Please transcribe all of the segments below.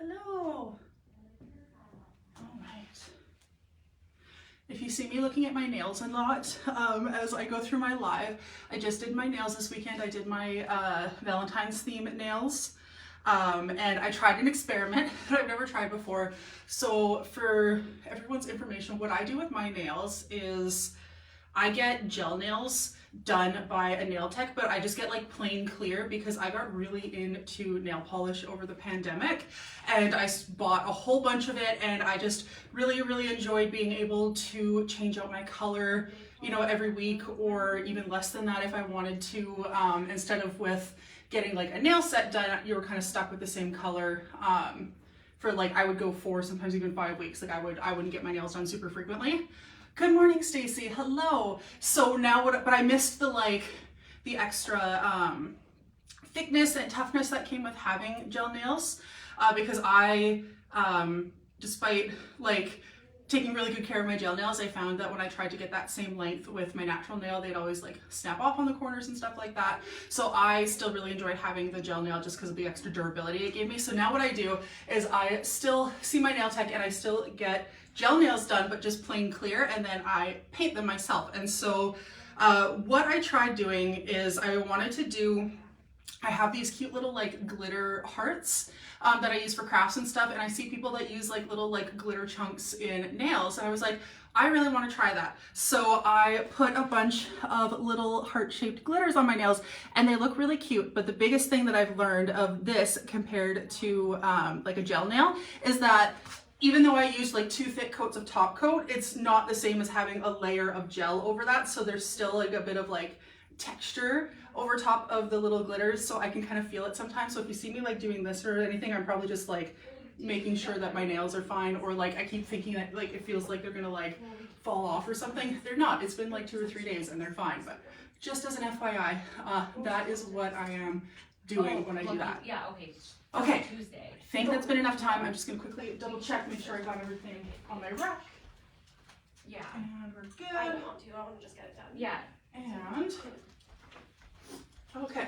Hello. All right. If you see me looking at my nails a lot as I go through my live, I just did my nails this weekend. I did my Valentine's theme nails. And I tried an experiment that I've never tried before. So for everyone's information, what I do with my nails is I get gel nails done by a nail tech, but I just get like plain clear because I got really into nail polish over the pandemic and I bought a whole bunch of it, and I just really enjoyed being able to change out my color, you know, every week or even less than that if I wanted to, instead of with getting like a nail set done, you were kind of stuck with the same color for like, I would go 4, sometimes even 5 weeks. Like I wouldn't get my nails done super frequently. Good morning, Stacy. Hello. So now but I missed the extra thickness and toughness that came with having gel nails because I, despite like taking really good care of my gel nails, I found that when I tried to get that same length with my natural nail, they'd always like snap off on the corners and stuff like that. So I still really enjoyed having the gel nail just because of the extra durability it gave me. So now what I do is I still see my nail tech and I still get gel nails done, but just plain clear, and then I paint them myself. And so what I tried doing is I have these cute little like glitter hearts that I use for crafts and stuff, and I see people that use like little like glitter chunks in nails, and I was like, I really want to try that. So I put a bunch of little heart-shaped glitters on my nails, and they look really cute. But the biggest thing that I've learned of this compared to like a gel nail is that even though I used like 2 thick coats of top coat, it's not the same as having a layer of gel over that. So there's still like a bit of like texture over top of the little glitters, so I can kind of feel it sometimes. So if you see me like doing this or anything, I'm probably just like making sure that my nails are fine, or like I keep thinking that like it feels like they're gonna like fall off or something. They're not. It's been like 2 or 3 days and they're fine. But just as an FYI, that is what I am doing when I do that. Yeah, okay. Okay. Tuesday. I think that's been enough time. I'm just gonna quickly double check, make sure I got everything on my rack. Yeah. And we're good. I want to just get it done. Yeah. And okay,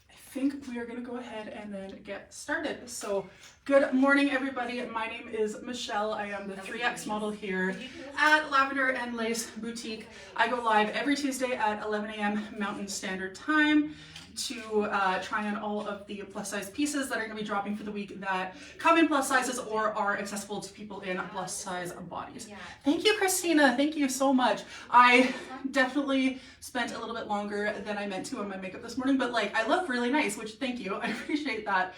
I think we are gonna go ahead and then get started. So good morning, everybody. My name is Michelle. I am the 3X model here at Lavender and Lace Boutique. I go live every Tuesday at 11 a.m. Mountain Standard Time to try on all of the plus size pieces that are going to be dropping for the week that come in plus sizes or are accessible to people in plus size bodies. Yeah. Thank you, Christina. Thank you so much. I definitely spent a little bit longer than I meant to on my makeup this morning, but like I look really nice, which thank you. I appreciate that.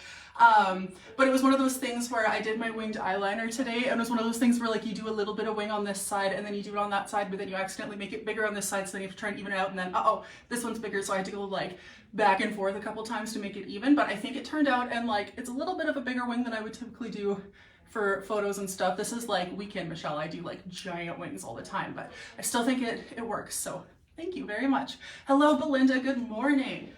But it was one of those things where I did my winged eyeliner today, and it was one of those things where like you do a little bit of wing on this side and then you do it on that side, but then you accidentally make it bigger on this side, so then you have to try and even it out, and then uh-oh, this one's bigger, so I had to go like back and forth a couple times to make it even. But I think it turned out, and like it's a little bit of a bigger wing than I would typically do for photos and stuff. This is like weekend Michelle. I do like giant wings all the time, but I still think it works, so thank you very much. Hello, Belinda. Good morning.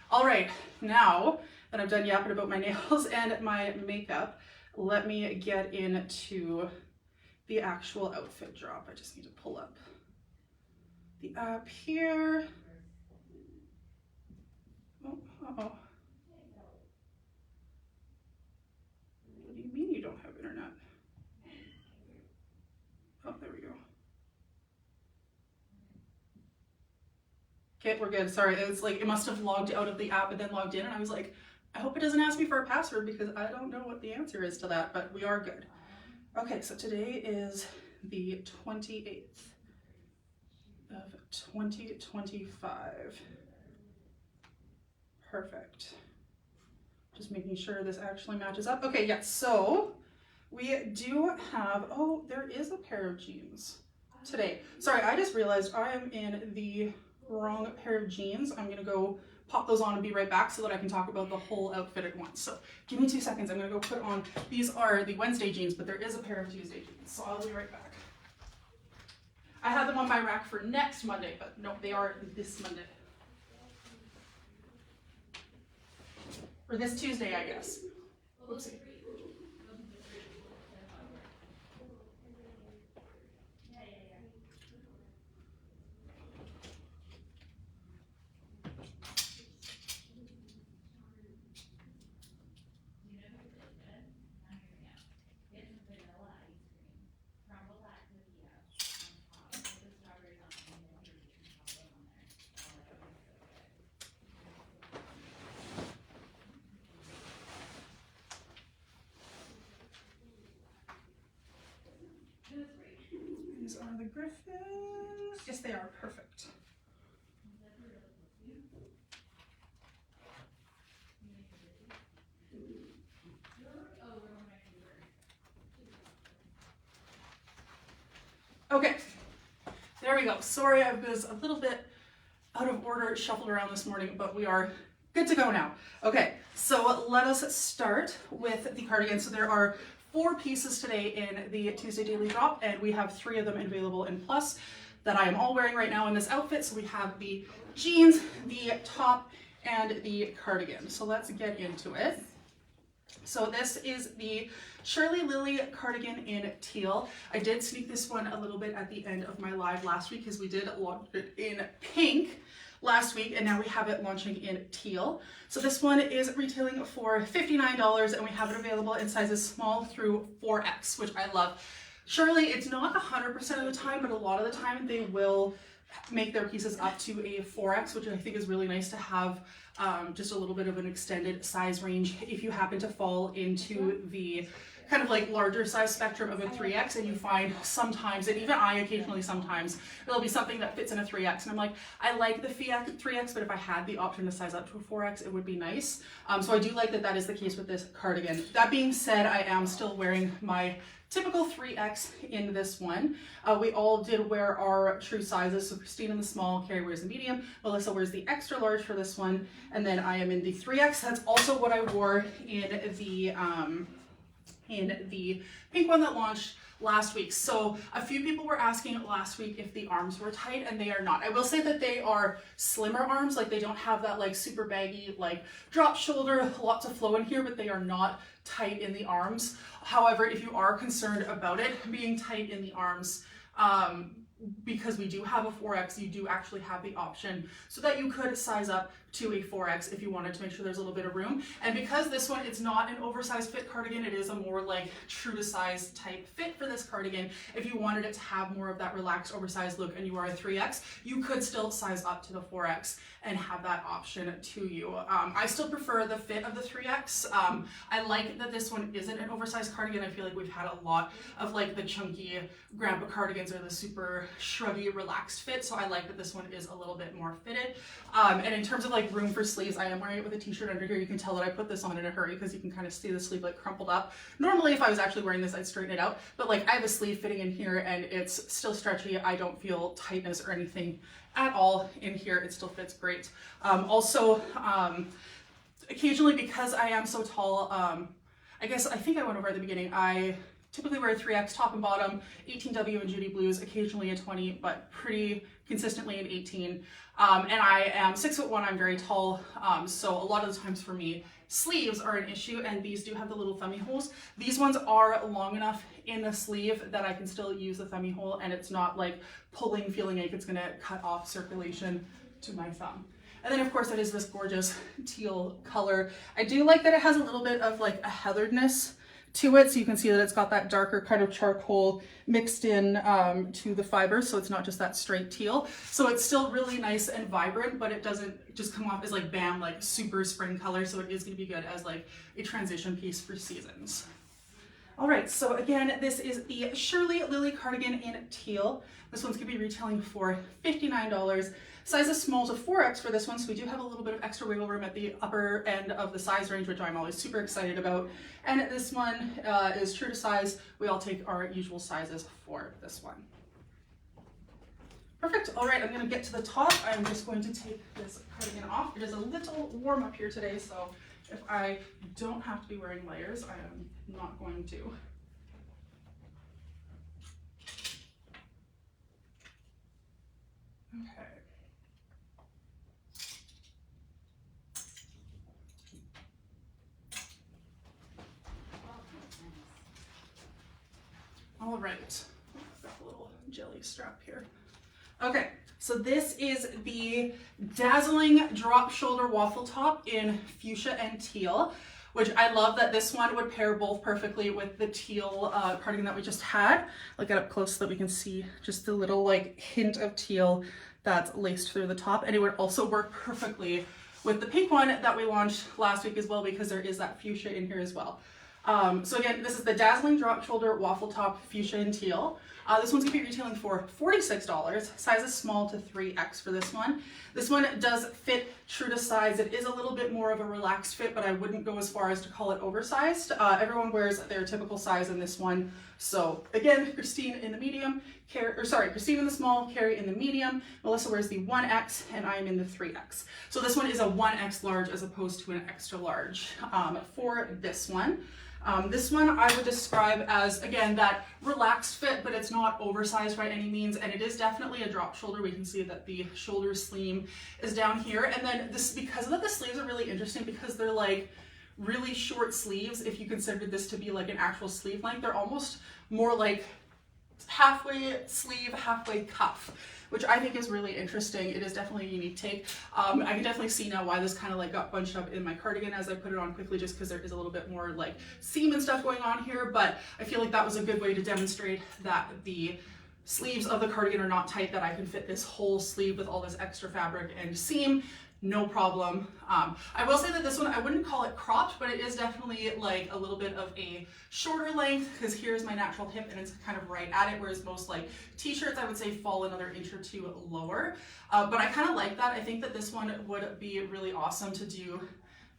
All right, now that I've done yapping about my nails and my makeup, let me get into the actual outfit drop. I just need to pull up the app here. Oh, uh-oh. What do you mean you don't have internet? Oh, there we go. Okay, we're good. Sorry, it was like it must have logged out of the app and then logged in, and I was like, I hope it doesn't ask me for a password because I don't know what the answer is to that, but we are good. Okay, so today is the 28th of 2025. Perfect. Just making sure this actually matches up. Okay, yes, so we do have, oh, there is a pair of jeans today. Sorry, I just realized I am in the wrong pair of jeans. I'm gonna go pop those on and be right back so that I can talk about the whole outfit at once. So give me 2 seconds. I'm gonna go put on, these are the Wednesday jeans, but there is a pair of Tuesday jeans, so I'll be right back. I had them on my rack for next Monday, but no, they are this Monday. Or this Tuesday, I guess. Oopsie. Griffins. Yes, they are. Perfect. Okay, there we go. Sorry, I was a little bit out of order, shuffled around this morning, but we are good to go now. Okay, so let us start with the cardigan. So there are 4 pieces today in the Tuesday Daily Drop, and we have 3 of them available in plus that I am all wearing right now in this outfit. So we have the jeans, the top, and the cardigan. So let's get into it. So this is the Shirley Lily cardigan in teal. I did sneak this one a little bit at the end of my live last week because we did launch it in pink last week, and now we have it launching in teal. So this one is retailing for $59, and we have it available in sizes small through 4X, which I love. Shirley, it's not 100% of the time, but a lot of the time they will make their pieces up to a 4X, which I think is really nice to have just a little bit of an extended size range if you happen to fall into the kind of like larger size spectrum of a 3X, and you find sometimes, and even I occasionally sometimes, there'll be something that fits in a 3X, and I'm like, I like the 3X, but if I had the option to size up to a 4X, it would be nice. So I do like that that is the case with this cardigan. That being said, I am still wearing my typical 3X in this one. We all did wear our true sizes. So Christine in the small, Carrie wears the medium, Melissa wears the extra large for this one, and then I am in the 3X. That's also what I wore in the pink one that launched last week. So a few people were asking last week if the arms were tight, and they are not. I will say that they are slimmer arms, like they don't have that like super baggy like drop shoulder, lots of flow in here, but they are not tight in the arms. However, if you are concerned about it being tight in the arms, because we do have a 4X, you do actually have the option so that you could size up to a 4X if you wanted to make sure there's a little bit of room. And because this one, it's not an oversized fit cardigan, it is a more like true to size type fit for this cardigan. If you wanted it to have more of that relaxed oversized look and you are a 3X, you could still size up to the 4X and have that option to you. I still prefer the fit of the 3X. I like that this one isn't an oversized cardigan. I feel like we've had a lot of like the chunky grandpa cardigans or the super shruggy relaxed fit, so I like that this one is a little bit more fitted. And in terms of like room for sleeves, I am wearing it with a t-shirt under here. You can tell that I put this on in a hurry because you can kind of see the sleeve like crumpled up. Normally if I was actually wearing this, I'd straighten it out, but like I have a sleeve fitting in here and it's still stretchy. I don't feel tightness or anything at all in here. It still fits great. Occasionally, because I am so tall, I think I went over at the beginning, I typically wear a 3X top and bottom, 18W and Judy Blues, occasionally a 20, but pretty consistently an 18. And I am 6'1", I'm very tall, so a lot of the times for me, sleeves are an issue, and these do have the little thummy holes. These ones are long enough in the sleeve that I can still use the thummy hole, and it's not like pulling, feeling like it's gonna cut off circulation to my thumb. And then of course it is this gorgeous teal color. I do like that it has a little bit of like a heatheredness to it, so you can see that it's got that darker kind of charcoal mixed in to the fibers, so it's not just that straight teal. So it's still really nice and vibrant, but it doesn't just come off as like bam, like super spring color, so it is going to be good as like a transition piece for seasons. All right, so again, this is the Shirley Lily cardigan in teal. This one's going to be retailing for $59. Size is small to 4X for this one, so we do have a little bit of extra wiggle room at the upper end of the size range, which I'm always super excited about. And this one is true to size. We all take our usual sizes for this one. Perfect. All right, I'm going to get to the top. I'm just going to take this cardigan off. It is a little warm up here today, so if I don't have to be wearing layers, I am not going to. Okay. All right, I've got a little jelly strap here. Okay, so this is the Dazzling Drop Shoulder Waffle Top in fuchsia and teal, which I love that this one would pair both perfectly with the teal cardigan that we just had. Look it up close so that we can see just the little like hint of teal that's laced through the top, and it would also work perfectly with the pink one that we launched last week as well, because there is that fuchsia in here as well. So again, this is the Dazzling Drop Shoulder Waffle Top Fuchsia and Teal. This one's gonna be retailing for $46. Size is small to 3X for this one. This one does fit true to size. It is a little bit more of a relaxed fit, but I wouldn't go as far as to call it oversized. Everyone wears their typical size in this one. So again, Christine in the medium, Christine in the small, Carrie in the medium, Melissa wears the 1X, and I am in the 3X. So this one is a 1X large as opposed to an extra large for this one. This one I would describe as, again, that relaxed fit, but it's not oversized by any means, and it is definitely a drop shoulder. We can see that the shoulder sleeve is down here, and then this, because of that, the sleeves are really interesting because they're like really short sleeves. If you considered this to be like an actual sleeve length, they're almost more like halfway sleeve, halfway cuff, which I think is really interesting. It is definitely a unique take. I can definitely see now why this kind of like got bunched up in my cardigan as I put it on quickly, just because there is a little bit more like seam and stuff going on here, but I feel like that was a good way to demonstrate that the sleeves of the cardigan are not tight, that I can fit this whole sleeve with all this extra fabric and seam. No problem. I will say that this one, I wouldn't call it cropped, but it is definitely like a little bit of a shorter length, because here's my natural hip and it's kind of right at it, whereas most like t-shirts I would say fall another inch or two lower. But I kind of like that. I think that this one would be really awesome to do.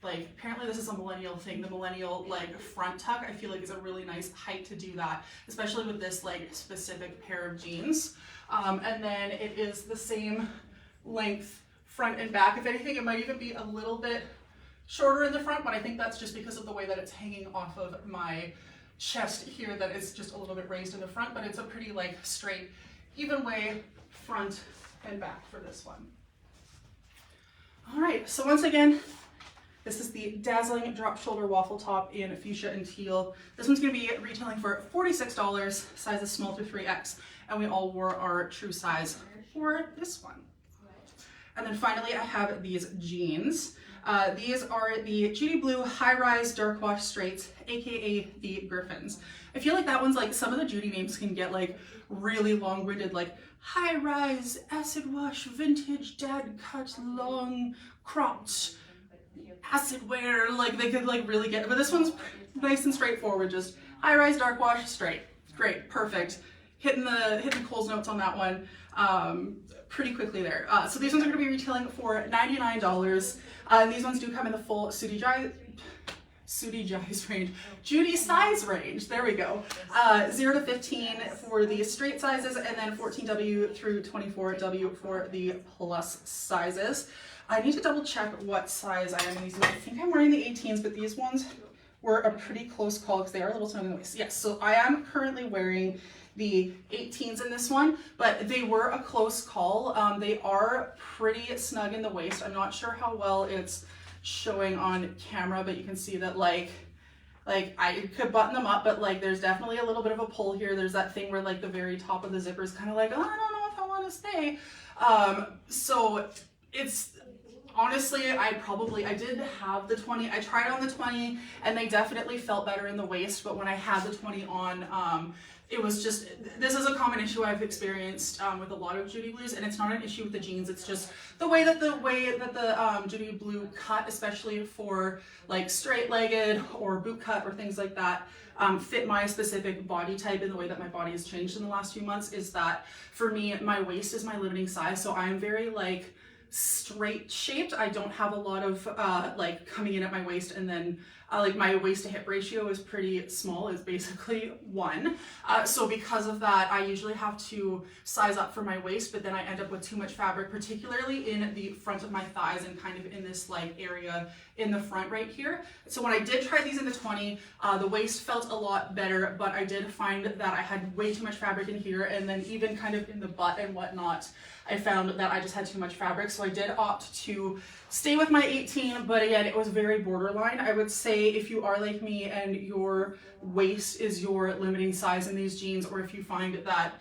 Like, apparently this is a millennial thing. The millennial like front tuck, I feel like is a really nice height to do that, especially with this like specific pair of jeans. And then it is the same length front and back. If anything, it might even be a little bit shorter in the front, but I think that's just because of the way that it's hanging off of my chest here, that it's just a little bit raised in the front, but it's a pretty like straight, even way front and back for this one. All right, so once again, this is the Dazzling Drop Shoulder Waffle Top in Fuchsia and Teal. This one's gonna be retailing for $46, size is small to 3X, and we all wore our true size for this one. And then finally, I have these jeans. These are the Judy Blue High Rise Dark Wash Straights, aka the Griffins. I feel like that one's like, some of the Judy names can get like really long-winded, like high rise, acid wash, vintage, dad cut, long, cropped, acid wear. Like they could like really get, but this one's nice and straightforward, just high rise, dark wash, straight. Great, perfect. Hitting the Kohl's notes on that one. Pretty quickly there. So these ones are going to be retailing for $99. These ones do come in the full Judy size range. There we go. 0 to 15 for the straight sizes, and then 14W through 24W for the plus sizes. I need to double check what size I am in these. I think I'm wearing the 18s, but these ones were a pretty close call because they are a little snug in the waist. Yes, so I am currently wearing the 18s in this one, but they were a close call. They are pretty snug in the waist. I'm not sure how well it's showing on camera, but you can see that like I could button them up, but like there's definitely a little bit of a pull here. There's that thing where like the very top of the zipper is kind of like, oh, I don't know if I want to stay. So it's honestly, I did have the 20. I tried on the 20 and they definitely felt better in the waist, but when I had the 20 on, it was just, this is a common issue I've experienced with a lot of Judy Blues, and it's not an issue with the jeans, it's just the way that the Judy Blue cut, especially for like straight-legged or boot cut or things like that, fit my specific body type in the way that my body has changed in the last few months, is that for me, my waist is my limiting size, so I'm very like straight shaped. I don't have a lot of like coming in at my waist, and then like my waist to hip ratio is pretty small, is basically 1. So because of that, I usually have to size up for my waist, but then I end up with too much fabric, particularly in the front of my thighs and kind of in this like area in the front right here. So when I did try these in the 20, the waist felt a lot better, but I did find that I had way too much fabric in here, and then even kind of in the butt and whatnot, I found that I just had too much fabric. So I did opt to stay with my 18, but again, it was very borderline. I would say if you are like me and your waist is your limiting size in these jeans, or if you find that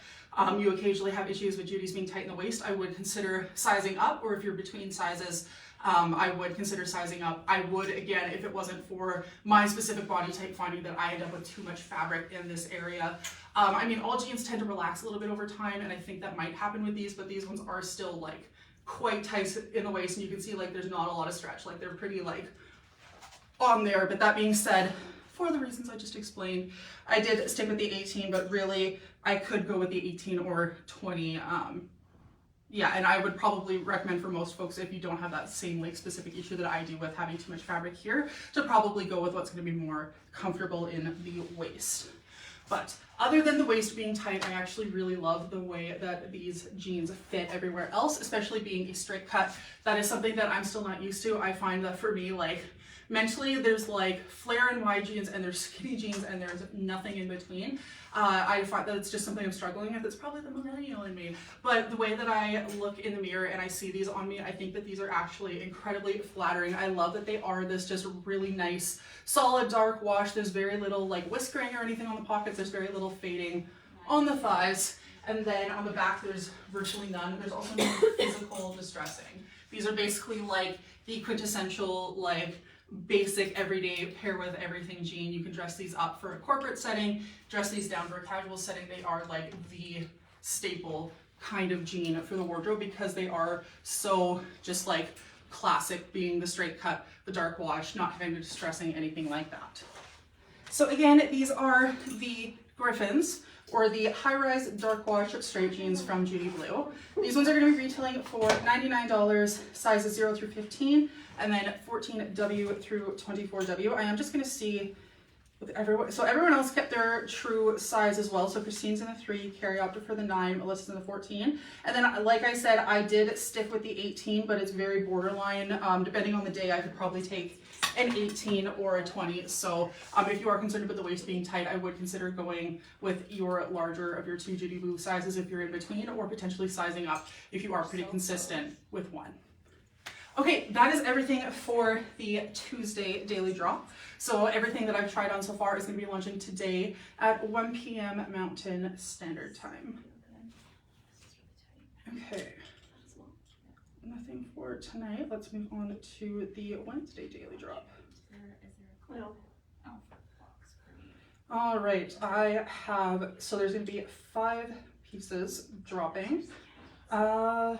you occasionally have issues with Judy's being tight in the waist, I would consider sizing up, or if you're between sizes, I would consider sizing up. I would, again, if it wasn't for my specific body type, finding that I end up with too much fabric in this area. I mean, all jeans tend to relax a little bit over time, and I think that might happen with these, but these ones are still like quite tight in the waist, and you can see like there's not a lot of stretch, like they're pretty like on there. But that being said, for the reasons I just explained. I did stick with the 18, but really I could go with the 18 or 20. Yeah, and I would probably recommend for most folks, if you don't have that same like specific issue that I do with having too much fabric here, to probably go with what's going to be more comfortable in the waist. But other than the waist being tight, I actually really love the way that these jeans fit everywhere else, especially being a straight cut. That is something that I'm still not used to. I find that for me, like mentally, there's like flare and wide jeans and there's skinny jeans and there's nothing in between. I find that it's just something I'm struggling with. It's probably the millennial in me. But the way that I look in the mirror and I see these on me, I think that these are actually incredibly flattering. I love that they are this just really nice, solid dark wash. There's very little like whiskering or anything on the pockets. There's very little fading on the thighs. And then on the back, there's virtually none. There's also no physical distressing. These are basically like the quintessential like basic everyday pair with everything jean. You can dress these up for a corporate setting, dress these down for a casual setting. They are like the staple kind of jean for the wardrobe because they are so just like classic, being the straight cut, the dark wash, not having to distressing, anything like that. So again, these are the Griffins, or the high-rise dark wash straight jeans from Judy Blue. These ones are going to be retailing for $99, sizes 0 through 15, and then 14W through 24W. I am just going to see with everyone. So everyone else kept their true size as well. So Christine's in the 3, Carrie opted for the 9, Alyssa's in the 14. And then, like I said, I did stick with the 18, but it's very borderline. Depending on the day, I could probably take an 18 or a 20. So if you are concerned about the waist being tight, I would consider going with your larger of your 2 Judy Blue sizes if you're in between, or potentially sizing up if you are pretty consistent with one. Okay, that is everything for the Tuesday daily drop. So everything that I've tried on so far is going to be launching today at 1 p.m. Mountain Standard Time. Okay. Nothing for tonight. Let's move on to the Wednesday daily drop. No. All right, I have, so there's going to be 5 pieces dropping. Oh,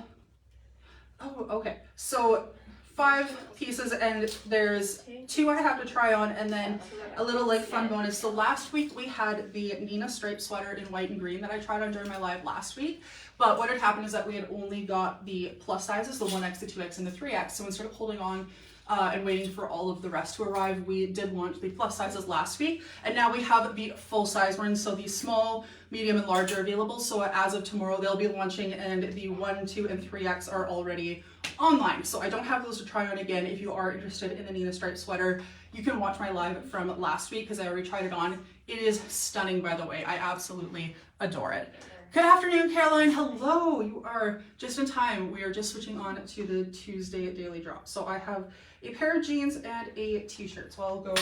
okay. So 5 pieces, and there's 2 I have to try on, and then a little like fun bonus. So last week we had the Nina striped sweater in white and green that I tried on during my live last week. But what had happened is that we had only got the plus sizes, the 1X, the 2X, and the 3X. So instead of holding on and waiting for all of the rest to arrive, we did launch the plus sizes last week, and now we have the full size ones. So the small, medium, and large are available. So as of tomorrow, they'll be launching, and the 1, 2, and 3X are already online. So I don't have those to try on again. If you are interested in the Nina striped sweater, you can watch my live from last week because I already tried it on. It is stunning, by the way. I absolutely adore it. Good afternoon, Caroline. Hello. You are just in time. We are just switching on to the Tuesday daily drop. So I have a pair of jeans and a t-shirt. So I'll go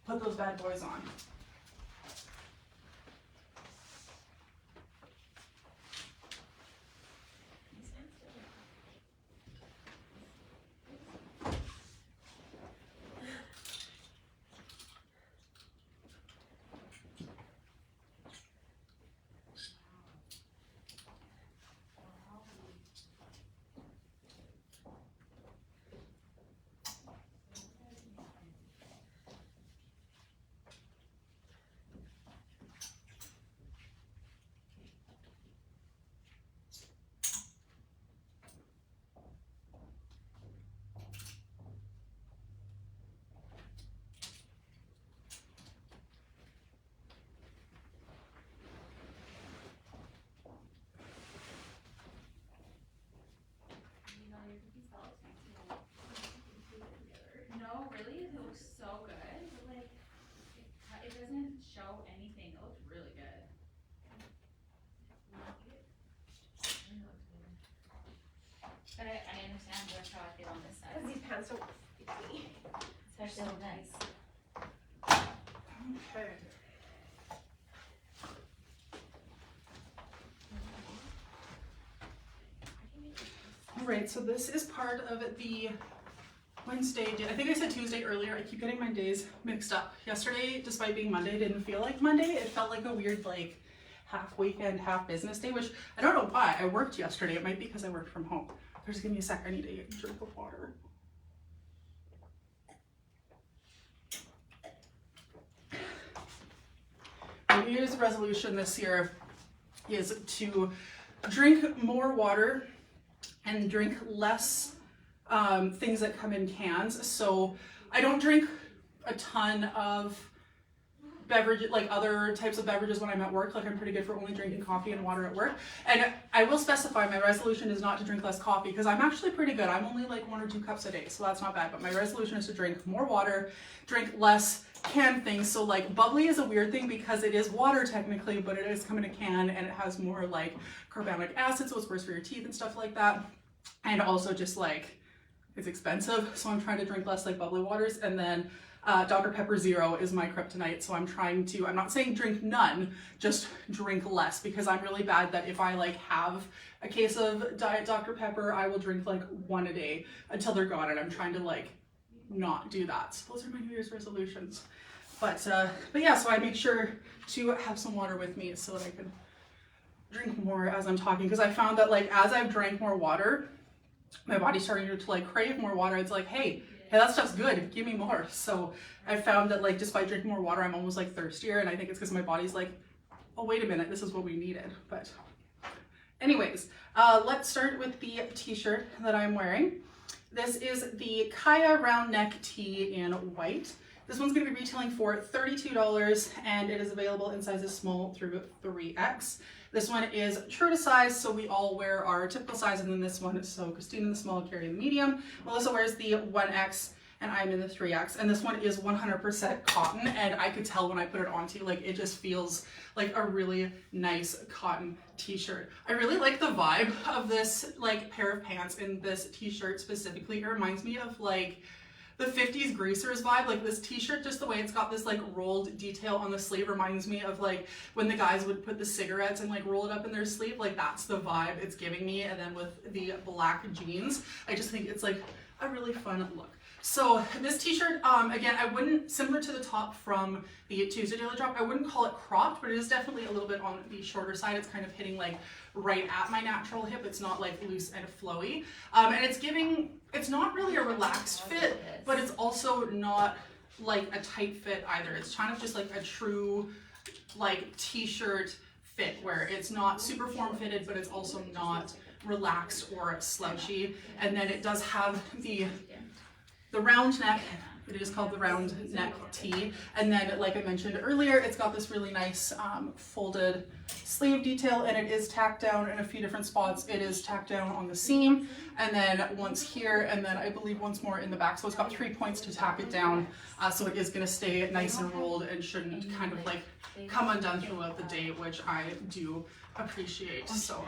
put those bad boys on. No, really? It looks so good. Like, it doesn't show anything. It looks really good. But I understand that's how I feel on this side. Because these pants don't fit me. Especially this. Okay. All right, so this is part of the Wednesday, I think I said Tuesday earlier. I keep getting my days mixed up. Yesterday, despite being Monday, didn't feel like Monday. It felt like a weird like half weekend, half business day, which I don't know why. I worked yesterday. It might be because I worked from home. Just give me a sec. I need to get a drink of water. New Year's resolution this year is to drink more water and drink less things that come in cans. So I don't drink a ton of beverage, like other types of beverages when I'm at work. Like I'm pretty good for only drinking coffee and water at work. And I will specify my resolution is not to drink less coffee because I'm actually pretty good. I'm only like 1 or 2 cups a day, so that's not bad. But my resolution is to drink more water, drink less canned things. So like bubbly is a weird thing because it is water technically, but it is come in a can and it has more like carbonic acid, so it's worse for your teeth and stuff like that. And also just like it's expensive, so I'm trying to drink less like bubbly waters. And then Dr. Pepper Zero is my kryptonite, so I'm not saying drink none, just drink less, because I'm really bad that if I like have a case of Diet Dr. Pepper, I will drink like 1 a day until they're gone, and I'm trying to like not do that. So those are my New Year's resolutions. But yeah, so I make sure to have some water with me so that I can drink more as I'm talking, because I found that like as I've drank more water, my body's starting to like crave more water. It's like, hey, that stuff's good, give me more. So I found that like just by drinking more water, I'm almost like thirstier, and I think it's because my body's like, oh wait a minute, this is what we needed. But anyways, let's start with the t-shirt that I'm wearing. This is the Kaya round neck tee in white. This one's going to be retailing for $32, and it is available in sizes small through 3X. This one is true to size, so we all wear our typical size, and then this one, so Christine in the small, Carrie in the medium. Melissa wears the 1X, and I'm in the 3X, and this one is 100% cotton, and I could tell when I put it onto, like, it just feels like a really nice cotton t-shirt. I really like the vibe of this, like, pair of pants in this t-shirt specifically. It reminds me of, like, the 50s greasers vibe. Like this t-shirt, just the way it's got this like rolled detail on the sleeve reminds me of like when the guys would put the cigarettes and like roll it up in their sleeve. Like that's the vibe it's giving me. And then with the black jeans, I just think it's like a really fun look. So this t-shirt, again, I wouldn't, similar to the top from the Tuesday Daily Drop, I wouldn't call it cropped, but it is definitely a little bit on the shorter side. It's kind of hitting like right at my natural hip. It's not like loose and flowy. And it's giving, it's not really a relaxed fit, but it's also not like a tight fit either. It's kind of just like a true like t-shirt fit where it's not super form fitted, but it's also not relaxed or slouchy. And then it does have the round neck. It is called the round neck tee. And then, like I mentioned earlier, it's got this really nice folded sleeve detail, and it is tacked down in a few different spots. It is tacked down on the seam, and then once here, and then I believe once more in the back. So it's got 3 points to tack it down. So it is gonna stay nice and rolled and shouldn't kind of like come undone throughout the day, which I do appreciate. So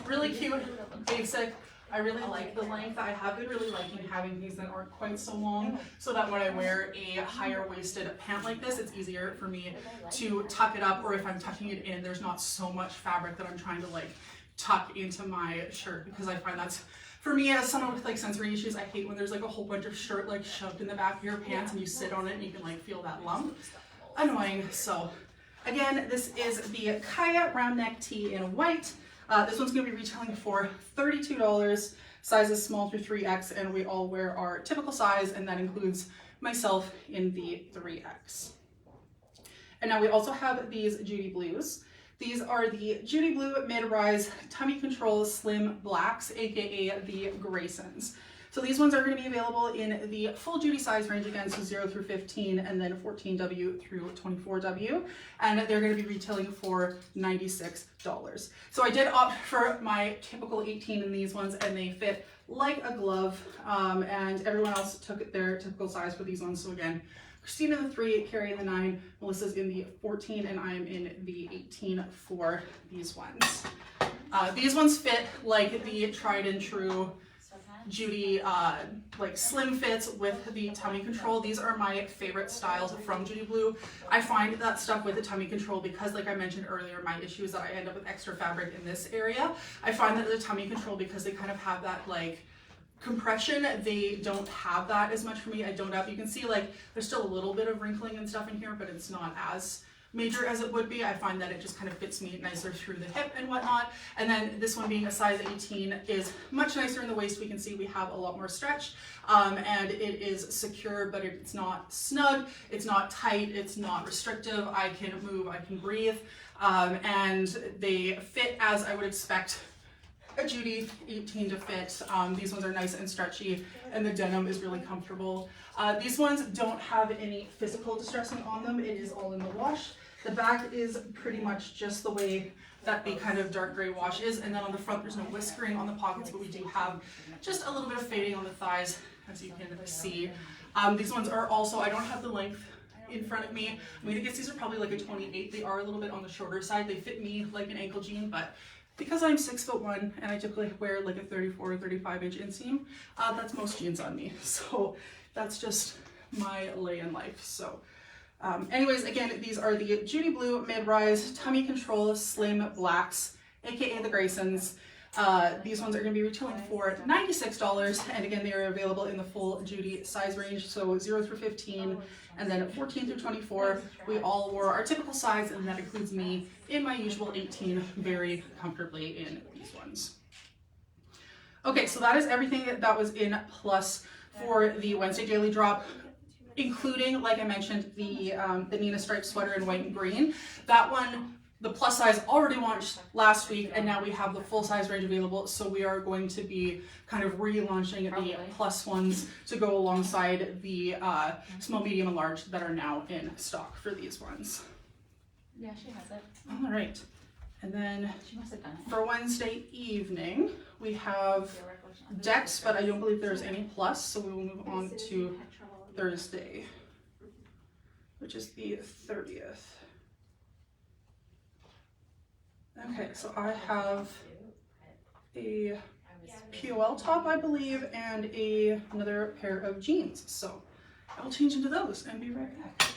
really cute, basic. I really like the length. I have been really liking having these that aren't quite so long, so that when I wear a higher waisted pant like this, it's easier for me to tuck it up, or if I'm tucking it in, there's not so much fabric that I'm trying to like tuck into my shirt, because I find that's, for me as someone with like sensory issues, I hate when there's like a whole bunch of shirt like shoved in the back of your pants and you sit on it and you can like feel that lump. Annoying. So again, this is the Kaya round neck tee in white. This one's going to be retailing for $32, sizes small through 3X, and we all wear our typical size, and that includes myself in the 3X. And now we also have these Judy Blues. These are the Judy Blue Mid-Rise Tummy Control Slim Blacks, aka the Graysons. So these ones are going to be available in the full Judy size range again, so 0 through 15, and then 14W through 24W, and they're going to be retailing for $96. So I did opt for my typical 18 in these ones, and they fit like a glove, and everyone else took their typical size for these ones. So again, Christine in the 3, Carrie in the 9, Melissa's in the 14, and I'm in the 18 for these ones. These ones fit like the tried and true Judy like slim fits with the tummy control. These are my favorite styles from Judy Blue. I find that stuff with the tummy control, because like I mentioned earlier, my issue is that I end up with extra fabric in this area. I find that the tummy control, because they kind of have that like compression, they don't have that as much for me. I don't have, you can see like there's still a little bit of wrinkling and stuff in here, but it's not as major as it would be. I find that it just kind of fits me nicer through the hip and whatnot. And then this one being a size 18 is much nicer in the waist. We can see we have a lot more stretch, and it is secure, but it's not snug, it's not tight, it's not restrictive. I can move, I can breathe, and they fit as I would expect a Judy 18 to fit. These ones are nice and stretchy, and the denim is really comfortable. These ones don't have any physical distressing on them. It is all in the wash. The back is pretty much just the way that the kind of dark gray wash is, and then on the front there's no whiskering on the pockets, but we do have just a little bit of fading on the thighs, as you can see. These ones are also, I don't have the length in front of me. I'm gonna guess these are probably like a 28. They are a little bit on the shorter side. They fit me like an ankle jean, but because I'm 6'1" and I typically wear like a 34 or 35 inch inseam, that's most jeans on me. So that's just my lay in life. So anyways, again, these are the Judy Blue Mid-Rise Tummy Control Slim Blacks, aka the Graysons. These ones are going to be retailing for $96, and again, they are available in the full Judy size range, so 0 through 15, and then 14 through 24. We all wore our typical size, and that includes me in my usual 18 very comfortably in these ones. Okay, so that is everything that was in plus for the Wednesday daily drop, including, like I mentioned, the Nina striped sweater in white and green. That one, the plus size already launched last week, and now we have the full size range available, so we are going to be kind of relaunching the plus ones to go alongside the small, medium, and large that are now in stock for these ones. Yeah, she has it. All right, and then She must have done it. for Wednesday evening, we have Dex, but I don't believe there's any plus, so we will move on to Thursday, which is the 30th. Okay, so I have a POL top, I believe, and another pair of jeans. So I will change into those and be right back.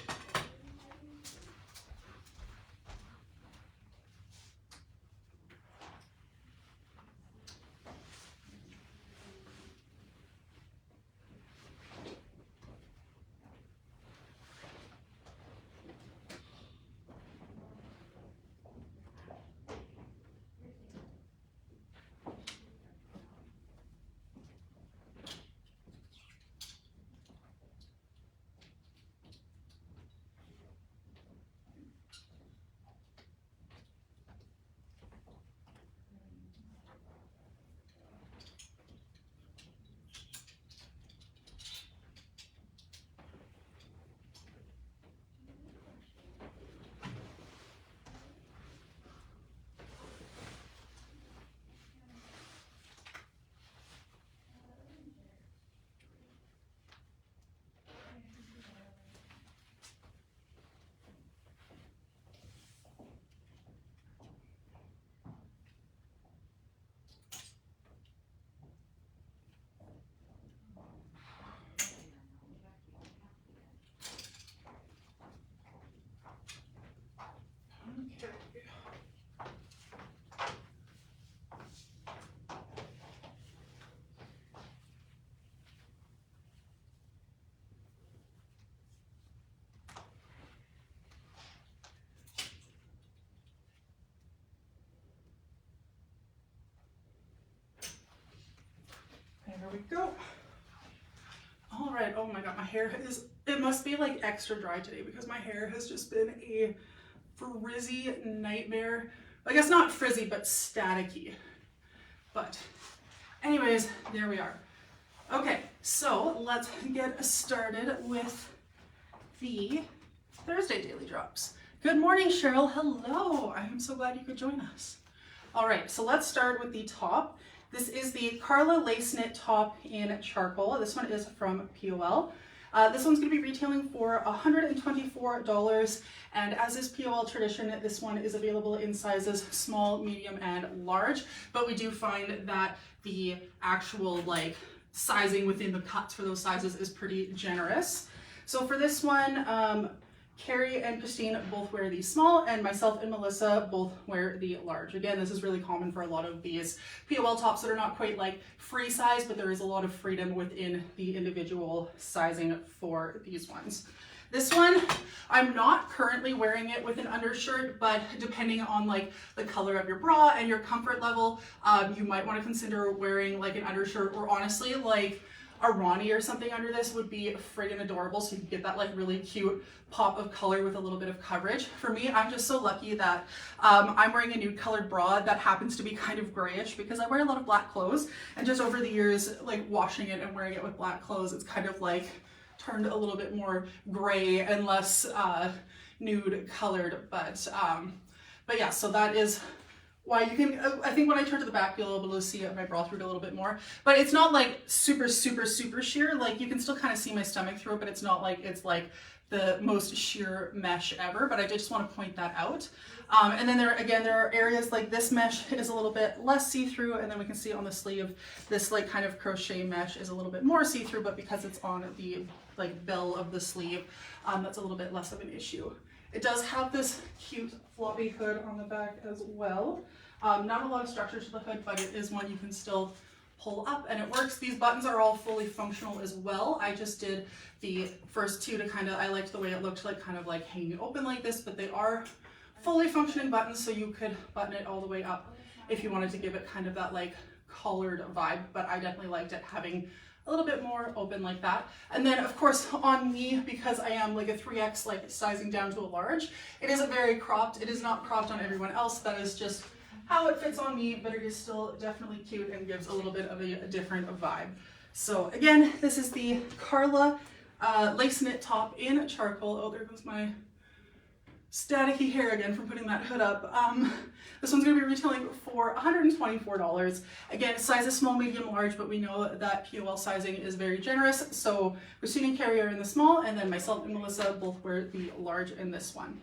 There we go. All right, oh my God, my hair it must be like extra dry today because my hair has just been a frizzy nightmare. I guess not frizzy, but staticky. But anyways, there we are. Okay, so let's get started with the Thursday daily drops. Good morning, Cheryl. Hello. I am so glad you could join us. All right, so let's start with the top. This is the Carla lace knit top in charcoal. This one is from POL. This one's going to be retailing for $124, and as is POL tradition, this one is available in sizes small, medium, and large, but we do find that the actual like sizing within the cuts for those sizes is pretty generous. So for this one, Carrie and Christine both wear the small, and myself and Melissa both wear the large. Again, this is really common for a lot of these POL tops that are not quite like free size, but there is a lot of freedom within the individual sizing for these ones. This one, I'm not currently wearing it with an undershirt, but depending on like the color of your bra and your comfort level, you might want to consider wearing like an undershirt, or honestly like a Ronnie or something under this would be friggin' adorable, so you can get that like really cute pop of color with a little bit of coverage. For me, I'm just so lucky that I'm wearing a nude colored bra that happens to be kind of grayish because I wear a lot of black clothes, and just over the years like washing it and wearing it with black clothes, it's kind of like turned a little bit more gray and less nude colored, but yeah, so that is why you can, I think when I turn to the back, you'll be able to see my bra through it a little bit more, but it's not like super sheer. Like you can still kind of see my stomach through it, but it's not like it's like the most sheer mesh ever, but I just want to point that out. And then there are areas like this mesh is a little bit less see-through, and then we can see on the sleeve, this like kind of crochet mesh is a little bit more see-through, but because it's on the like bell of the sleeve, that's a little bit less of an issue. It does have this cute floppy hood on the back as well. Not a lot of structure to the hood, but it is one you can still pull up and it works. These buttons are all fully functional as well. I just did the first two to kind of, I liked the way it looked like kind of like hanging open like this, but they are fully functioning buttons, so you could button it all the way up if you wanted to give it kind of that like collared vibe, but I definitely liked it having a little bit more open like that. And then of course on me, because I am like a 3X, like sizing down to a large, it isn't very cropped. It is not cropped on everyone else. That is just how it fits on me, but it is still definitely cute and gives a little bit of a different vibe. So again, this is the Carla lace knit top in charcoal. Oh, there goes my staticky hair again from putting that hood up. This one's going to be retailing for $124. Again, size is small, medium, large, but we know that POL sizing is very generous. So Christine and Carrie are in the small, and then myself and Melissa both wear the large in this one.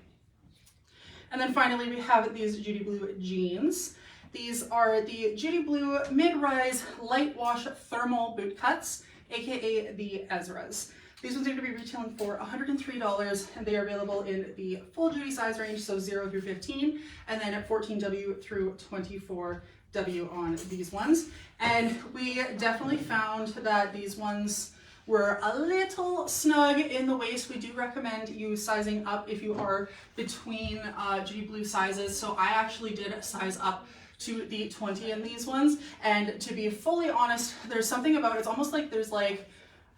And then finally we have these Judy Blue jeans. These are the Judy Blue mid-rise light wash thermal boot cuts, aka the Ezras. These ones are going to be retailing for $103, and they are available in the full Judy size range, so 0 through 15, and then at 14W through 24W on these ones. And we definitely found that these ones were a little snug in the waist. We do recommend you sizing up if you are between Judy Blue sizes. So I actually did size up to the 20 in these ones, and to be fully honest, there's something about it, it's almost like there's like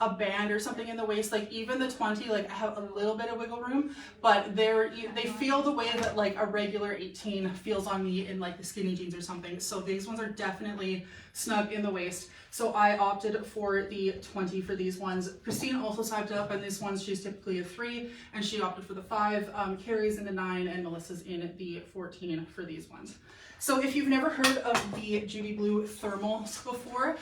a band or something in the waist. Like even the 20, like I have a little bit of wiggle room, but they feel the way that like a regular 18 feels on me in like the skinny jeans or something. So these ones are definitely snug in the waist. So I opted for the 20 for these ones. Christine also sized up on these ones. She's typically a 3, and she opted for the 5. Carrie's in the 9, and Melissa's in the 14 for these ones. So if you've never heard of the Judy Blue thermals before,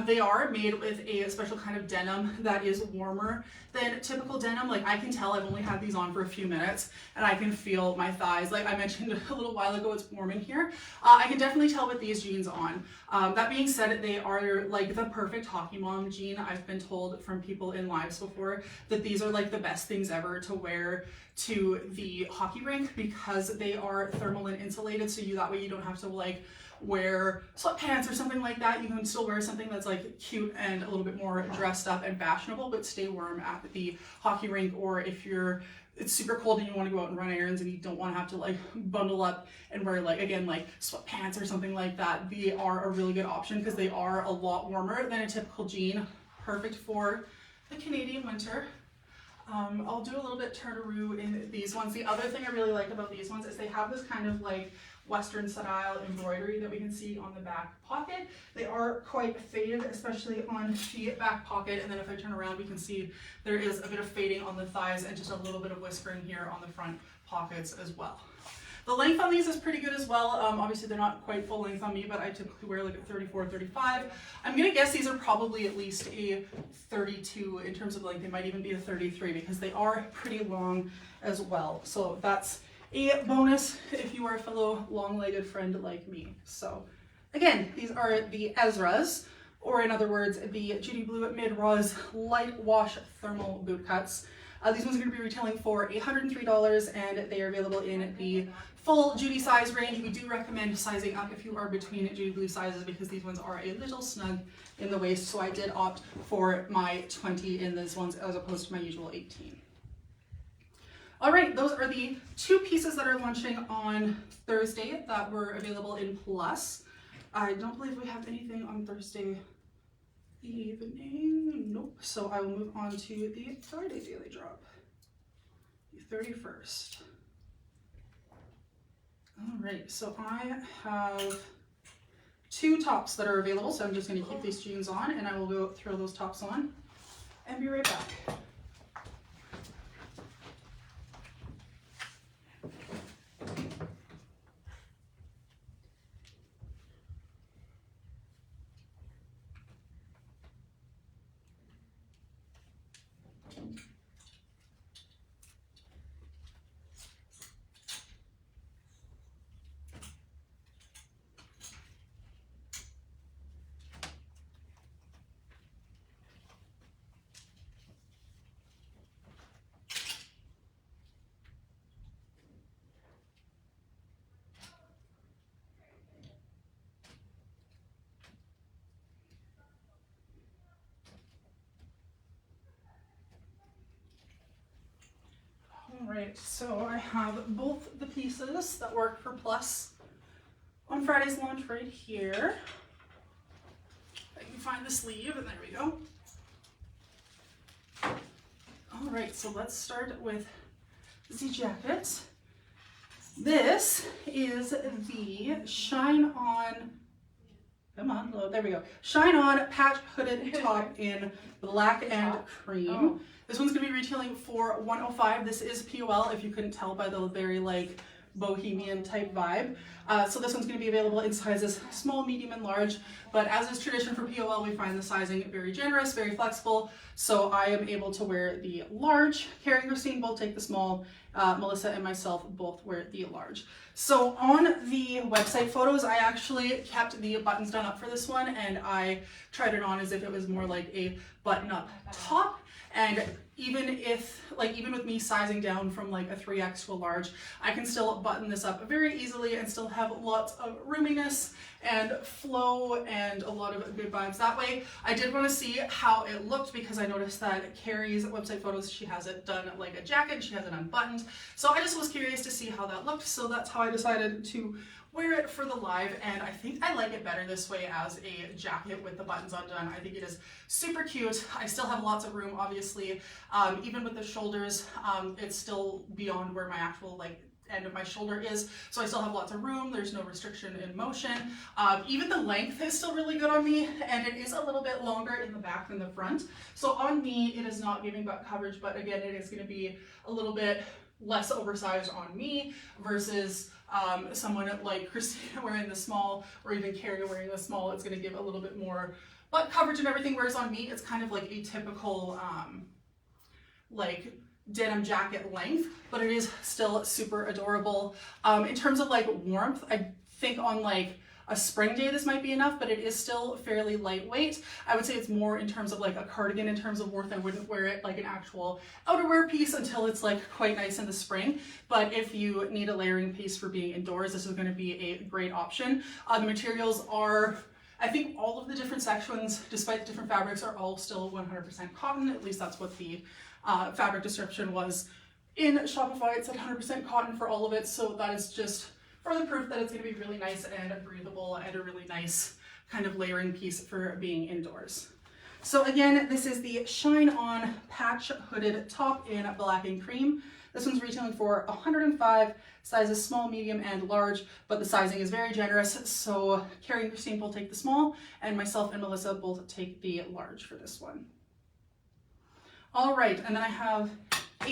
they are made with a special kind of denim that is warmer than typical denim. Like I can tell I've only had these on for a few minutes and I can feel my thighs. Like I mentioned a little while ago, it's warm in here. I can definitely tell with these jeans on. That being said, they are like the perfect hockey mom jean. I've been told from people in lives before that these are like the best things ever to wear to the hockey rink because they are thermal and insulated, so that way you don't have to like wear sweatpants or something like that. You can still wear something that's like cute and a little bit more dressed up and fashionable, but stay warm at the hockey rink, or if it's super cold and you want to go out and run errands and you don't want to have to like bundle up and wear like, again, like sweatpants or something like that. They are a really good option because they are a lot warmer than a typical jean. Perfect for the Canadian winter. I'll do a little bit turn-a-roo in these ones. The other thing I really like about these ones is they have this kind of like Western style embroidery that we can see on the back pocket. They are quite faded, especially on the back pocket, and then if I turn around we can see there is a bit of fading on the thighs and just a little bit of whiskering here on the front pockets as well. The length on these is pretty good as well. Obviously they're not quite full length on me, but I typically wear like a 34, 35. I'm gonna guess these are probably at least a 32 in terms of length. They might even be a 33 because they are pretty long as well. So that's a bonus if you are a fellow long-legged friend like me. So again, these are the Ezras, or in other words, the Judy Blue mid-rise light wash thermal boot cuts. These ones are going to be retailing for $803, and they are available in the full Judy size range. We do recommend sizing up if you are between Judy Blue sizes because these ones are a little snug in the waist, so I did opt for my 20 in these ones as opposed to my usual 18. All right, those are the 2 pieces that are launching on Thursday that were available in Plus. I don't believe we have anything on Thursday evening. Nope. So I will move on to the Friday daily drop, the 31st. All right, so I have 2 tops that are available, so I'm just going to keep these jeans on and I will go throw those tops on and be right back. All right, so I have both the pieces that work for Plus on Friday's launch right here. I can find the sleeve, and there we go. All right, so let's start with the jacket. This is the Shine On, come on, load, there we go. Shine On patch hooded top in black and cream. Oh. This one's gonna be retailing for $105. This is POL, if you couldn't tell by the very like bohemian type vibe. So this one's gonna be available in sizes small, medium, and large. But as is tradition for POL, we find the sizing very generous, very flexible. So I am able to wear the large. Carrie and Christine both take the small. Melissa and myself both wear the large. So on the website photos, I actually kept the buttons done up for this one, and I tried it on as if it was more like a button-up top. And even with me sizing down from like a 3X to a large, I can still button this up very easily and still have lots of roominess and flow and a lot of good vibes that way. I did want to see how it looked because I noticed that Carrie's website photos, she has it done like a jacket, she has it unbuttoned. So I just was curious to see how that looked. So that's how I decided to wear it for the live, and I think I like it better this way as a jacket with the buttons undone. I think it is super cute. I still have lots of room, obviously. Even with the shoulders, it's still beyond where my actual like end of my shoulder is, so I still have lots of room. There's no restriction in motion. Even the length is still really good on me, and it is a little bit longer in the back than the front. So on me, it is not giving butt coverage, but again, it is going to be a little bit less oversized on me versus someone like Christina wearing the small, or even Carrie wearing the small. It's going to give a little bit more butt coverage and everything, whereas on me, it's kind of like a typical like denim jacket length, but it is still super adorable. In terms of like warmth, I think on like a spring day this might be enough, but it is still fairly lightweight. I would say it's more in terms of like a cardigan in terms of warmth. I wouldn't wear it like an actual outerwear piece until it's like quite nice in the spring. But if you need a layering piece for being indoors, this is going to be a great option. The materials are, I think all of the different sections, despite the different fabrics, are all still 100% cotton. At least that's what the fabric description was in Shopify. It said 100% cotton for all of it, so that is just further proof that it's going to be really nice and breathable and a really nice kind of layering piece for being indoors. So again, this is the Shine On patch hooded top in black and cream. This one's retailing for $105, sizes small, medium, and large, but the sizing is very generous. So Carrie and Christine both take the small, and myself and Melissa both take the large for this one. All right, and then I have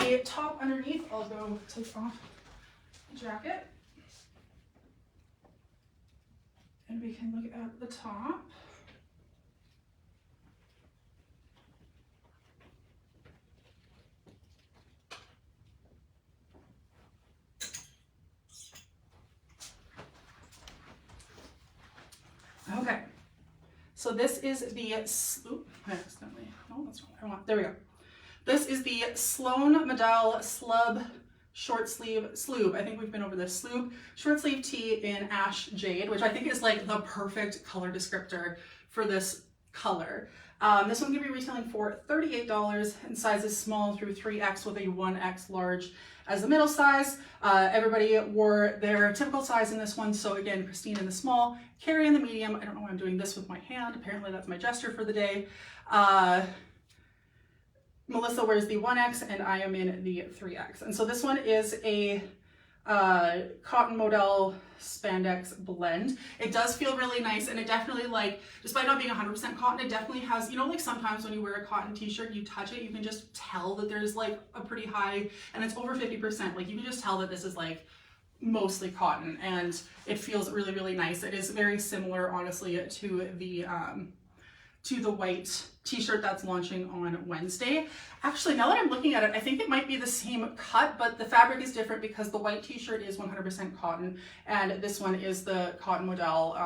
a top underneath. I'll go take off the jacket. And we can look at the top. Okay, so this is the, oop, I accidentally, no, that's not what I want, there we go. This is the Sloan Medal Slub short sleeve sloob. I think we've been over this sloob short sleeve tee in Ash Jade, which I think is like the perfect color descriptor for this color. This one's gonna be retailing for $38 in sizes small through 3X with a 1X large as the middle size. Everybody wore their typical size in this one. So again, Christine in the small, Carrie in the medium. I don't know why I'm doing this with my hand. Apparently that's my gesture for the day. Melissa wears the 1X and I am in the 3X. And so this one is a cotton modal spandex blend. It does feel really nice, and it definitely, like, despite not being 100% cotton, it definitely has, you know, like sometimes when you wear a cotton t-shirt, you touch it, you can just tell that there's like a pretty high, and it's over 50%. Like you can just tell that this is like mostly cotton, and it feels really, really nice. It is very similar, honestly, to the white t-shirt that's launching on Wednesday. Actually, now that I'm looking at it, I think it might be the same cut, but the fabric is different because the white t-shirt is 100% cotton, and this one is the cotton modal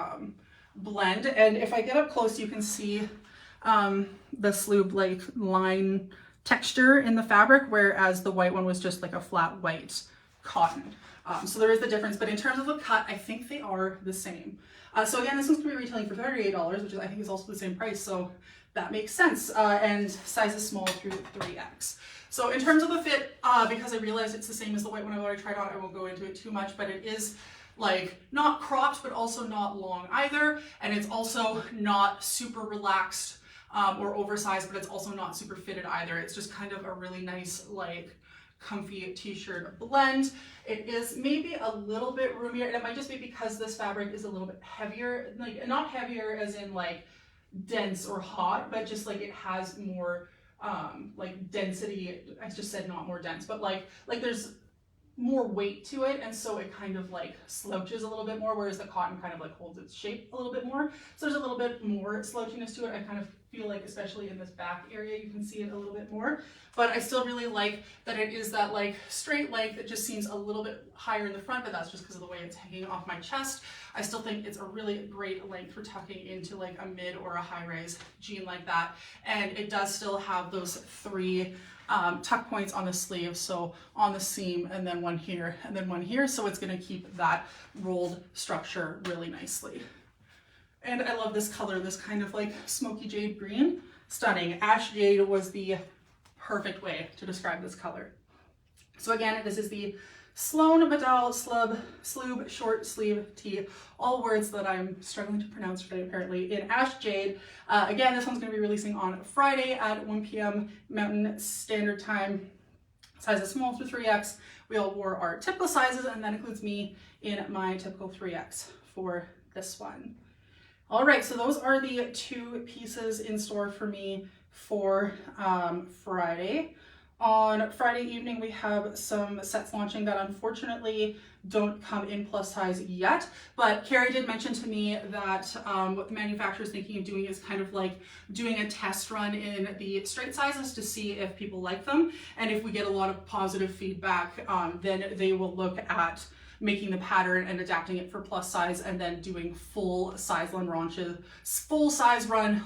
blend. And if I get up close, you can see the sloob like line texture in the fabric, whereas the white one was just like a flat white cotton. So there is the difference, but in terms of the cut, I think they are the same. So again, this one's gonna be retailing for $38, which I think is also the same price, so that makes sense. And sizes small through 3X. So in terms of the fit, because I realized it's the same as the white one I already tried on, I won't go into it too much, but it is like not cropped, but also not long either. And it's also not super relaxed or oversized, but it's also not super fitted either. It's just kind of a really nice, like, comfy t-shirt blend. It is maybe a little bit roomier, and it might just be because this fabric is a little bit heavier, like not heavier as in like dense or hot, but just like it has more like density. I just said not more dense, but like there's more weight to it, and so it kind of like slouches a little bit more, whereas the cotton kind of like holds its shape a little bit more. So there's a little bit more slouchiness to it. I kind of feel like, especially in this back area, you can see it a little bit more, but I still really like that it is that like straight length. It just seems a little bit higher in the front, but that's just because of the way it's hanging off my chest. I still think it's a really great length for tucking into like a mid or a high rise jean like that. And it does still have those 3 tuck points on the sleeve, so on the seam, and then one here and then one here, so it's going to keep that rolled structure really nicely. And I love this color, this kind of like smoky jade green. Stunning. Ash jade was the perfect way to describe this color. So again, this is the Sloan Medal Sloob short sleeve tee. All words that I'm struggling to pronounce today, apparently, in Ash Jade. Again, this one's going to be releasing on Friday at 1 p.m. Mountain Standard Time. Sizes small through 3X. We all wore our typical sizes, and that includes me in my typical 3X for this one. All right, so those are the 2 pieces in store for me for Friday. On Friday evening, we have some sets launching that unfortunately don't come in plus size yet, but Carrie did mention to me that what the manufacturer is thinking of doing is kind of like doing a test run in the straight sizes to see if people like them, and if we get a lot of positive feedback, then they will look at making the pattern and adapting it for plus size, and then doing full size run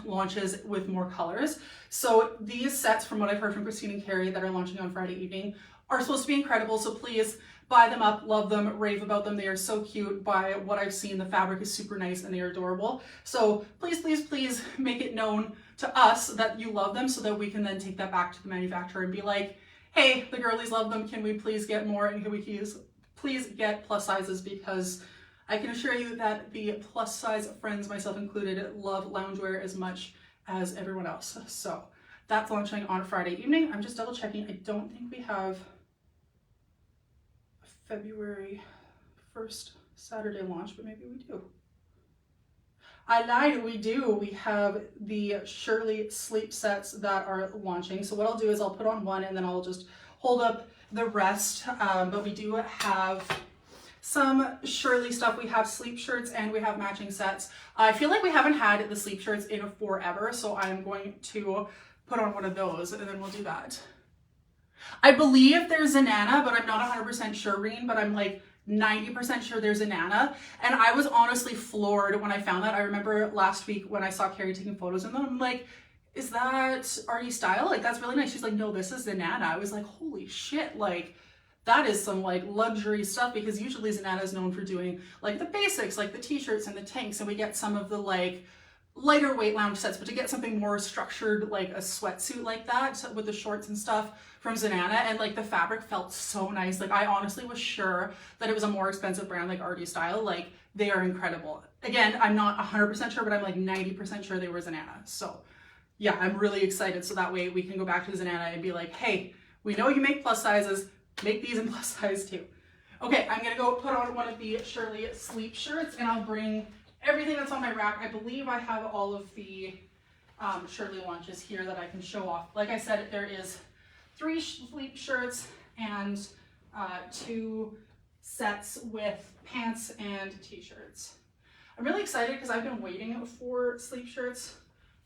launches with more colors. So these sets, from what I've heard from Christine and Carrie, that are launching on Friday evening, are supposed to be incredible. So please buy them up, love them, rave about them. They are so cute. By what I've seen, the fabric is super nice and they are adorable. So please, please, please make it known to us that you love them, so that we can then take that back to the manufacturer and be like, hey, the girlies love them. Can we please get more? And can we please get plus sizes? Because I can assure you that the plus size friends, myself included, love loungewear as much as everyone else. So that's launching on Friday evening. I'm just double checking. I don't think we have a February 1st Saturday launch, but maybe we do. I lied, we do. We have the Shirley sleep sets that are launching. So what I'll do is I'll put on one and then I'll just hold up the rest. But we do have some Shirley stuff. We have sleep shirts and we have matching sets. I feel like we haven't had the sleep shirts in forever, so I'm going to put on one of those and then we'll do that. I believe there's Zanana, but I'm not 100% sure, Reen, but I'm like 90% sure there's Zanana. And I was honestly floored when I found that. I remember last week when I saw Carrie taking photos, and then I'm like, is that Artie Style? Like, that's really nice. She's like, no, this is Zenana. I was like, holy shit, like, that is some like luxury stuff, because usually Zenana is known for doing like the basics, like the t-shirts and the tanks, and we get some of the like lighter weight lounge sets, but to get something more structured, like a sweatsuit like that with the shorts and stuff from Zenana, and like the fabric felt so nice. Like, I honestly was sure that it was a more expensive brand like Artie Style. Like, they are incredible. Again, I'm not 100% sure, but I'm like 90% sure they were Zenana. So yeah, I'm really excited. So that way we can go back to Zenana and be like, hey, we know you make plus sizes, make these in plus size too. Okay, I'm gonna go put on one of the Shirley sleep shirts, and I'll bring everything that's on my rack. I believe I have all of the Shirley launches here that I can show off. Like I said, there is 3 sleep shirts and 2 sets with pants and t-shirts. I'm really excited because I've been waiting for sleep shirts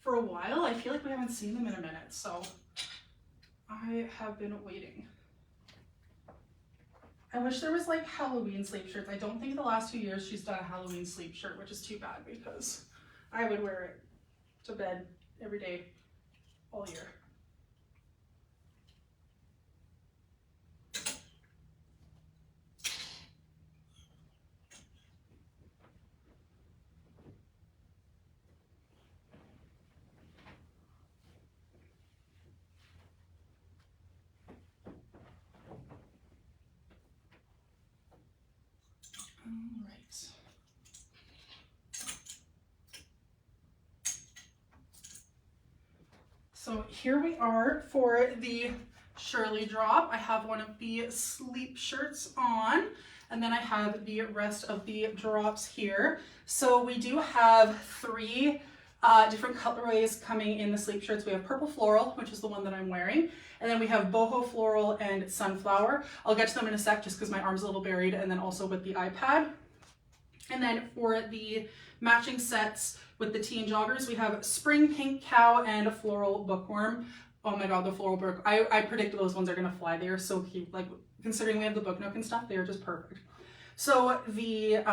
for a while. I feel like we haven't seen them in a minute, so I have been waiting. I wish there was like Halloween sleep shirts. I don't think the last 2 years she's done a Halloween sleep shirt, which is too bad because I would wear it to bed every day all year. All right. So here we are for the Shirley drop. I have one of the sleep shirts on, and then I have the rest of the drops here. So we do have 3 different colorways coming in the sleep shirts. We have purple floral, which is the one that I'm wearing, and then we have boho floral and sunflower. I'll get to them in a sec just because my arm's a little buried, and then also with the iPad. And then for the matching sets with the teen joggers, we have spring pink cow and a floral bookworm. Oh my god, the floral book. I predict those ones are gonna fly. They are so cute. Like, considering we have the book nook and stuff, they are just perfect. So the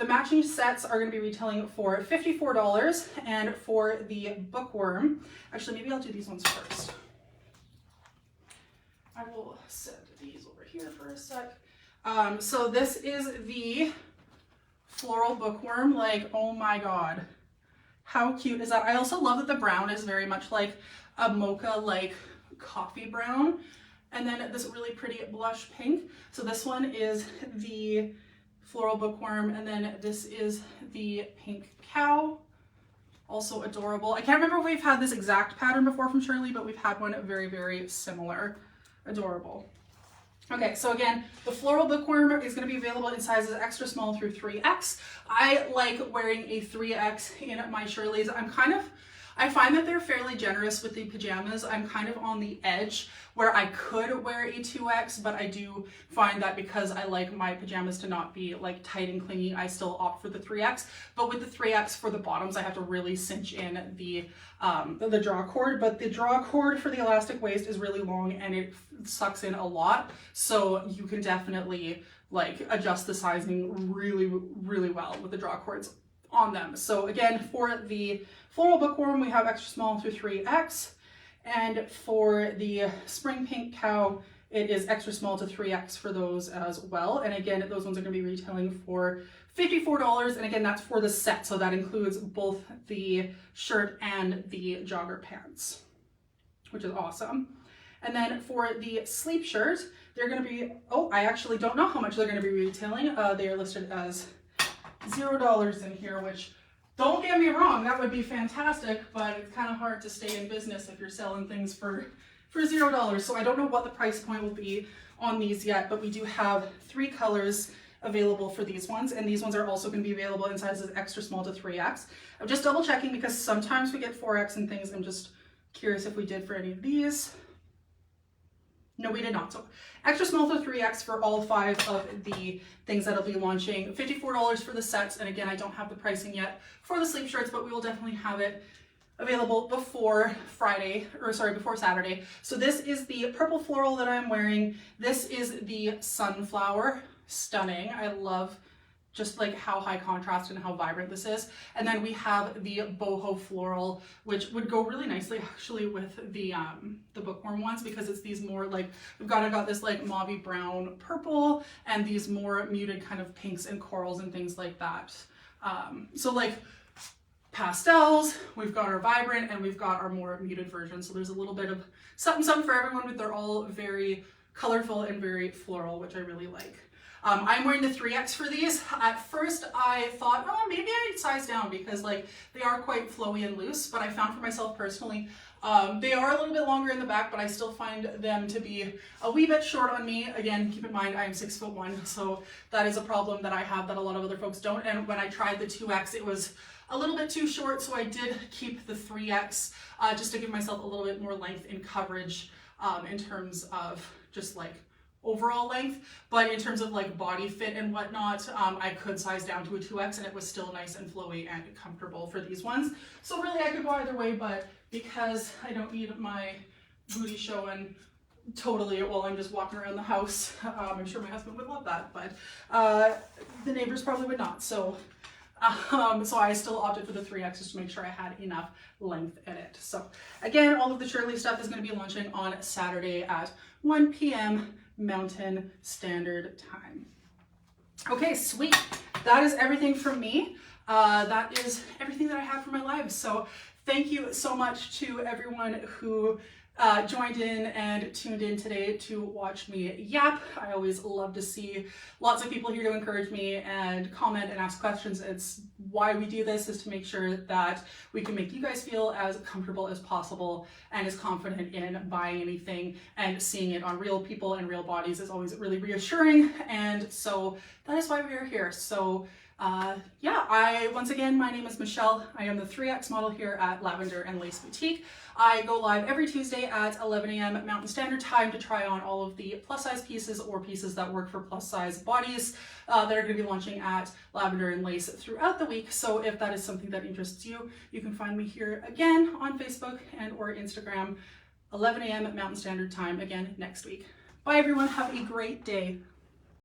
matching sets are gonna be retailing for $54, and for the bookworm, actually maybe I'll do these ones first. I will set these over here for a sec. So this is the floral bookworm. Like, oh my god, how cute is that? I also love that the brown is very much like a mocha, like coffee brown, and then this really pretty blush pink. So this one is the floral bookworm, and then this is the pink cow, also adorable. I can't remember if we've had this exact pattern before from Shirley, but we've had one very, very similar. Adorable. Okay, so again, the floral bookworm is going to be available in sizes extra small through 3X. I like wearing a 3X in my Shirleys. I find that they're fairly generous with the pajamas. I'm kind of on the edge where I could wear a 2X, but I do find that because I like my pajamas to not be like tight and clingy, I still opt for the 3X. But with the 3X for the bottoms, I have to really cinch in the draw cord. But the draw cord for the elastic waist is really long and it sucks in a lot. So you can definitely like adjust the sizing really, really well with the draw cords on them. So again, for the floral bookworm, we have extra small through 3X. And for the spring pink cow, it is extra small to 3X for those as well. And again, those ones are going to be retailing for $54. And again, that's for the set. So that includes both the shirt and the jogger pants, which is awesome. And then for the sleep shirt, they're going to be, oh, I actually don't know how much they're going to be retailing. They are listed as $0 in here, which, don't get me wrong, that would be fantastic, but it's kind of hard to stay in business if you're selling things for $0. So I don't know what the price point will be on these yet, but we do have 3 colors available for these ones, and these ones are also going to be available in sizes extra small to 3X. I'm just double checking because sometimes we get 4X and things. I'm just curious if we did for any of these. No, we did not. So extra small to 3X for all 5 of the things that'll be launching. $54 for the sets. And again, I don't have the pricing yet for the sleep shirts, but we will definitely have it available before before Saturday. So this is the purple floral that I'm wearing. This is the sunflower. Stunning. I love just like how high contrast and how vibrant this is. And then we have the boho floral, which would go really nicely actually with the bookworm ones, because it's these more like, we've got this like mauvey brown purple and these more muted kind of pinks and corals and things like that. So like pastels, we've got our vibrant, and we've got our more muted version. So there's a little bit of something for everyone, but they're all very colorful and very floral, which I really like. I'm wearing the 3X for these. At first I thought, oh, maybe I'd size down because like they are quite flowy and loose, but I found for myself personally, they are a little bit longer in the back, but I still find them to be a wee bit short on me. Again, keep in mind I am 6'1", so that is a problem that I have that a lot of other folks don't. And when I tried the 2X, it was a little bit too short, so I did keep the 3X just to give myself a little bit more length in coverage in terms of just like overall length, but in terms of like body fit and whatnot, I could size down to a 2X and it was still nice and flowy and comfortable for these ones. So really I could go either way, but because I don't need my booty showing totally while I'm just walking around the house, I'm sure my husband would love that, but the neighbors probably would not. So I still opted for the 3X just to make sure I had enough length in it. So again, all of the Shirley stuff is going to be launching on Saturday at 1 p.m. Mountain Standard Time. Okay, sweet. That is everything from me. That is everything that I have for my live. So thank you so much to everyone who joined in and tuned in today to watch me yap. I always love to see lots of people here to encourage me and comment and ask questions. It's why we do this, is to make sure that we can make you guys feel as comfortable as possible and as confident in buying anything, and seeing it on real people and real bodies is always really reassuring. And so that is why we are here. So yeah, once again, my name is Michelle. I am the 3X model here at Lavender and Lace Boutique. I go live every Tuesday at 11 a.m. Mountain Standard Time to try on all of the plus size pieces or pieces that work for plus size bodies that are going to be launching at Lavender and Lace throughout the week. So if that is something that interests you, you can find me here again on Facebook and or Instagram, 11 a.m. Mountain Standard Time again next week. Bye everyone, have a great day.